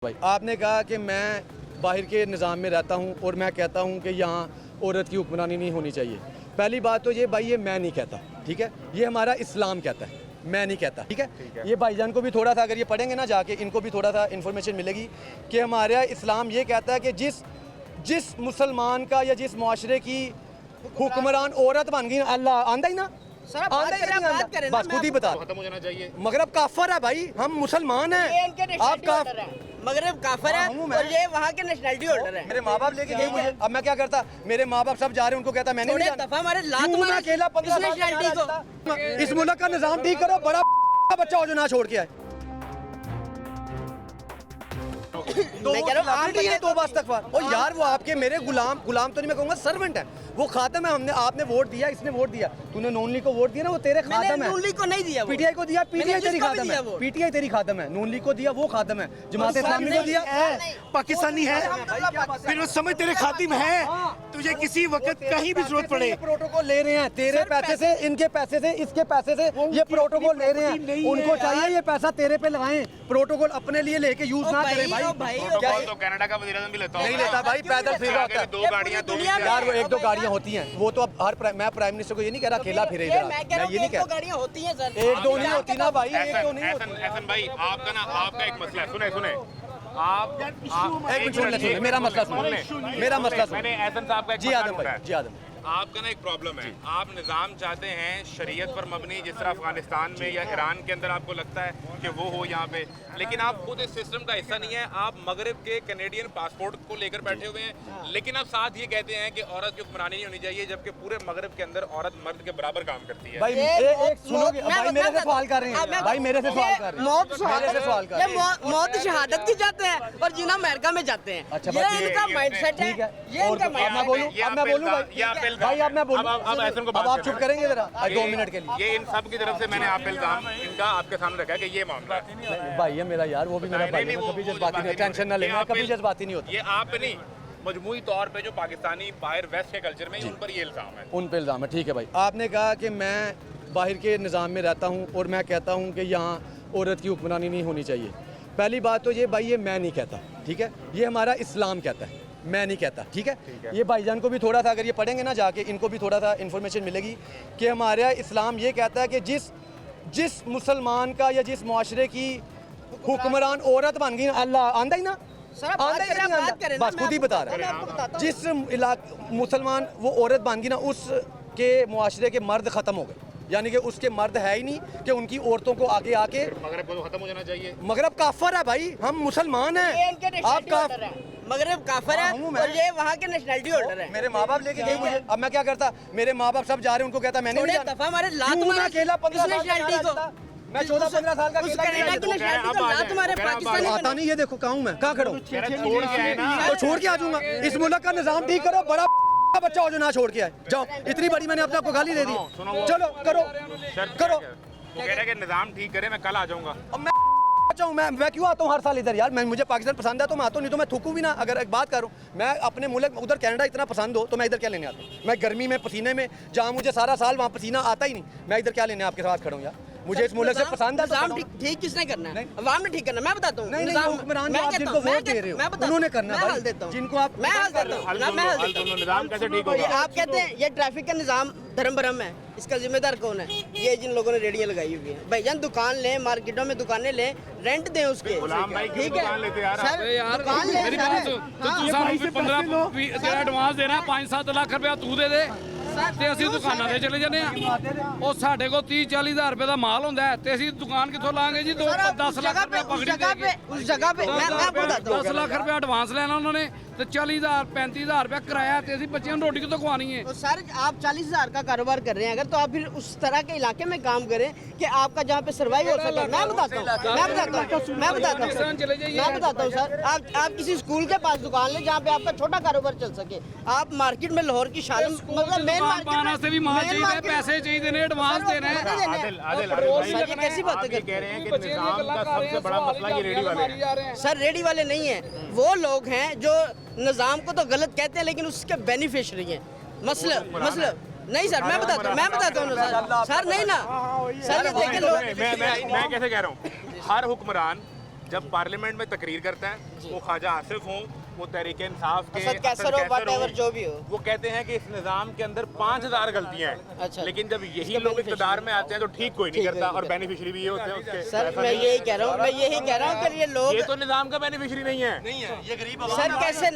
भाई आपने कहा कि मैं बाहर के निज़ाम में रहता हूँ और मैं कहता हूँ कि यहाँ औरत की हुक्मरानी नहीं होनी चाहिए। पहली बात तो ये भाई, ये मैं नहीं कहता, ठीक है, ये हमारा इस्लाम कहता है, मैं नहीं कहता, ठीक है। ये भाईजान को भी थोड़ा सा अगर ये पढ़ेंगे ना जाके, इनको भी थोड़ा सा इन्फॉर्मेशन मिलेगी कि हमारा इस्लाम ये कहता है कि जिस मुसलमान का या जिस मुआशरे की हुक्मरान औरत बन गई, अल्लाह आंदा ही ना बस खुद ही बता, खत्म हो जाना चाहिए। मगरब काफर है भाई, हम मुसलमान हैं, आप मगरब काफर है और ये वहाँ के नेशनलिटी होल्डर है। मेरे माँ बाप लेके गए मुझे, अब मैं क्या करता, मेरे माँ बाप सब जा रहे हैं, उनको कहता मैंने नहीं जाना। दफा हमारे लात मैं अकेला 15 साल को इस मुल्क का निजाम ठीक करो, बड़ा बच्चा हो जो ना छोड़ के आए। मैं कह रहा हूँ तो बस तक और यार वो आपके मेरे गुलाम तो नहीं मैं कहूँगा, सर्वेंट है, वो खातम है। हमने आपने वोट दिया, इसने वोट दिया, तूने नून लीग को वोट दिया ना, वो तेरे खातम है। नून लीग को नहीं दिया, पीटीआई को दिया, पीटीआई तेरी खातम है, पीटीआई तेरी खातम है। नून लीग को दिया, वो खातम है। जमात इस्लामी को दिया, पाकिस्तानी है, फिर वो समझ तेरे खातिम है, तुझे किसी वक्त कहीं भी जरूरत पड़े। प्रोटोकॉल ले रहे हैं तेरे पैसे से, इनके पैसे से, इसके पैसे से, ये प्रोटोकॉल ले रहे हैं। उनको चाहिए ये पैसा तेरे पे लगाएं, प्रोटोकॉल अपने लिए लेके यूज ना करें भाई। तो कनाडा का वज़ीर आज़म भी लेता नहीं लेता भाई, पैदल फिर रहा होता है। 2 गाड़ियां, 2 यार वो 1-2 गाड़ियां होती हैं, वो तो अब मैं प्राइम मिनिस्टर को ये नहीं कह रहा अकेला फिरे इधर, मैं ये नहीं कह रहा। गाड़ियाँ होती हैं सर, 1-2 नहीं होती ना भाई, 1-2 नहीं होती। एहसन भाई, आपका एक मसला है, सुने आप एक मिनट सुन ले, मेरा मसला सुन, मेरा मसला सुन। मैंने एहसन साहब का जी आदम भाई, जी आदम, आपका ना एक प्रॉब्लम है, आप निज़ाम चाहते हैं शरीयत पर मबनी, जिस तरह अफगानिस्तान में या ईरान के अंदर आपको लगता है कि वो हो यहाँ पे, लेकिन आप खुद इस सिस्टम का हिस्सा नहीं है। आप मगरब के कैनेडियन पासपोर्ट को लेकर बैठे हुए हैं, लेकिन आप साथ ये कहते हैं कि औरत की हुक्मरानी नहीं होनी चाहिए, जबकि पूरे मगरब के अंदर औरत मर्द के बराबर काम करती है। भाई एक सुनोगे भाई, मेरे से सवाल कर रहे हैं भाई, मेरे से सवाल कर रहे हैं, मेरे से सवाल कर रहे हैं। मौत शहादत की जाते हैं और जिन्ना अमेरिका में जाते हैं। अच्छा ये इनका माइंडसेट है, ये इनका अब मैं बोलूं भाई, अब मैं बोलूं, अब आप चुप करेंगे जरा 2 मिनट के लिए। ये इन सब की तरफ से मैंने आप इल्जाम इनका आपके सामने रखा है कि ये मामला है। भाई ये मेरा यार, वो भी मेरा भाई है, कभी जज्बाती नहीं, टेंशन ना लेना, कभी जज्बाती नहीं होता। ये आप नहीं, मजमूई तौर पे जो पाकिस्तानी बाहर वेस्ट के कल्चर में, उन पर ये इल्जाम है। उन पे इल्जाम है, ठीक है भाई। आपने कहा कि मैं बाहर के निज़ाम में रहता हूँ और मैं कहता हूँ कि यहाँ औरत की हुक्मरानी नहीं होनी चाहिए। पहली बात तो ये भाई, ये मैं नहीं कहता, ठीक है, ये हमारा इस्लाम कहता है, मैं नहीं कहता, ठीक है। ये भाईजान को भी थोड़ा सा अगर ये पढ़ेंगे ना जाके, इनको भी थोड़ा सा इन्फॉर्मेशन मिलेगी कि हमारा इस्लाम ये कहता है कि जिस मुसलमान का या जिस मुआशरे की हुक्मरान औरत बन गई, अल्लाह आंदा ही ना बस खुद ही बता रहा है, जिस मुसलमान वो औरत बन गई ना, उसके मुआशरे के मर्द ख़त्म हो गए, यानी कि उसके मर्द है ही नहीं कि उनकी औरतों को आगे आके। मगरब को तो खत्म हो जाना चाहिए। मगरब काफर है भाई, हम मुसलमान हैं, आप मगरब काफर है और ये वहाँ के नेशनलिटी होल्डर है। मेरे माँ बाप लेके गए मुझे, अब मैं क्या करता, मेरे माँ बाप सब जा रहे हैं, उनको कहता मैंने नहीं जाना। दफा हमारे लात मैं अकेला 15 साल मैं 14-15 साल का आता नहीं, ये देखो कहाँ हूँ मैं, कहाँ खड़ा हूँ, तो छोड़ के आ जाऊंगा। इस मुल्क का निजाम ठीक करो, बड़ा बच्चा हो जो ना छोड़ के आए, जाओ। इतनी बड़ी मैंने अपने आपको गाली दे दी, चलो करो। वो कह रहा है कि निजाम ठीक करे, मैं कल आ जाऊंगा। अब मैं क्यों आता हूँ हर साल इधर यार, मुझे पाकिस्तान पसंद है तो मैं आता हूँ, नहीं तो मैं थूकूं भी ना। अगर एक बात करूँ, मैं अपने मुल्क उधर कनाडा इतना पसंद हो तो मैं इधर क्या लेने आता हूँ? मैं गर्मी में पसीने में, जहाँ मुझे सारा साल वहाँ पसीना आता ही नहीं, मैं इधर क्या लेने आपके साथ खड़ा हूँ यार? मुझे इस मुल्क से पसंद है तो ठीक किसने करना है? अवाम ने ठीक करना, मैं बताता हूँ। हुक्मरान जिनको वोट दे रहे हो उन्होंने करना है, जिनको आप मैं हल देता हूँ। निजाम कैसे ठीक होगा? आप कहते हैं ये ट्रैफिक का निजाम धर्म भरम है, इसका जिम्मेदार कौन है? ये जिन लोगों ने रेडियां लगाई हुई हैं। भाईजान दुकान लें, मार्केटों में दुकानें लें, रेंट दें उसके, ठीक है सर, दुकान लें। मेरी बात सुन, तू सानू 15 एडवांस देना, 5-7 लाख रुपया तू दे दे ਤੇ ਅਸੀਂ ਦੁਕਾਨਾਂ ਤੇ ਚਲੇ ਜਾਂਦੇ ਆ। ਉਹ ਸਾਡੇ ਕੋਲ 30-40 ਹਜ਼ਾਰ ਰੁਪਏ ਦਾ ਮਾਲ ਹੁੰਦਾ ਹੈ ਤੇ ਅਸੀਂ ਦੁਕਾਨ ਕਿੱਥੋਂ ਲਾਂਗੇ ਜੀ? 10 ਲੱਖ ਰੁਪਏ ਪਕੜੀ ਦੇ उस जगह पे मैं आपको बताता हूँ, 10 ਲੱਖ ਰੁਪਏ ਐਡਵਾਂਸ ਲੈਣਾ ਉਹਨਾਂ ਨੇ ਤੇ 40,000-35,000 रुपया किराया ਤੇ ਅਸੀਂ ਬੱਚਿਆਂ ਨੂੰ ਰੋਟੀ ਕਿੱਥੋਂ ਖਵਾਣੀ ਹੈ? तो सर आप 40,000 का कारोबार कर रहे हैं अगर, तो आप फिर उस तरह के इलाके में काम करें कि आपका जहाँ पे सर्वाइव हो सके। मैं बताता हूँ सर, आप किसी स्कूल के पास दुकान लें जहाँ पे आपका छोटा कारोबार चल सके। आप मार्केट में लाहौर की शान, मतलब मेन पान वास्ते भी माल चाहिए, पैसे चाहिए ने, एडवांस देना है। कैसी बातें कह रहे हैं कि निजाम का सबसे बड़ा मसला ये रेडी वाले हैं। सर रेडी वाले नहीं है, वो लोग हैं जो निजाम को तो गलत कहते हैं लेकिन उसके बेनिफिशरी हैं। मसला नहीं सर, मैं बताता हूँ सर नहीं ना सर, मैं कैसे कह रहा हूँ, हर हुक्मरान जब पार्लियामेंट में तकरीर करता है, वो ख्वाजा आसिफ हों, वो तहरीक इंसाफ के असद कैसर हो, असद कैसर whatever हों, जो भी हो। वो कहते हैं कि इस निज़ाम के अंदर 5000 गलतियां हैं। अच्छा। लेकिन जब यही लोग इक़्तिदार में आते हैं तो ठीक कोई नहीं करता, और बेनिफिशियरी भी ये होते हैं उसके। सर ऐसा मैं नहीं है। यही कह रहा हूँ कि ये लोग ये तो निज़ाम का बेनिफिशियरी नहीं है। नहीं है, ये गरीब सर कैसे